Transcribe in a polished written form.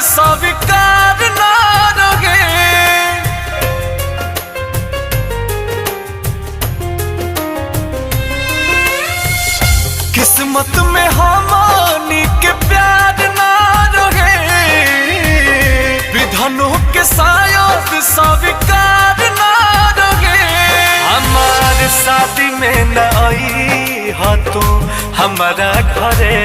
स्वीकार ना रहे। किस्मत में हमानी के प्यार ना रहे, विधनों के शायद स्वीकार ना रहे। हमारे शादी में न आई हा तू हमारा घरे,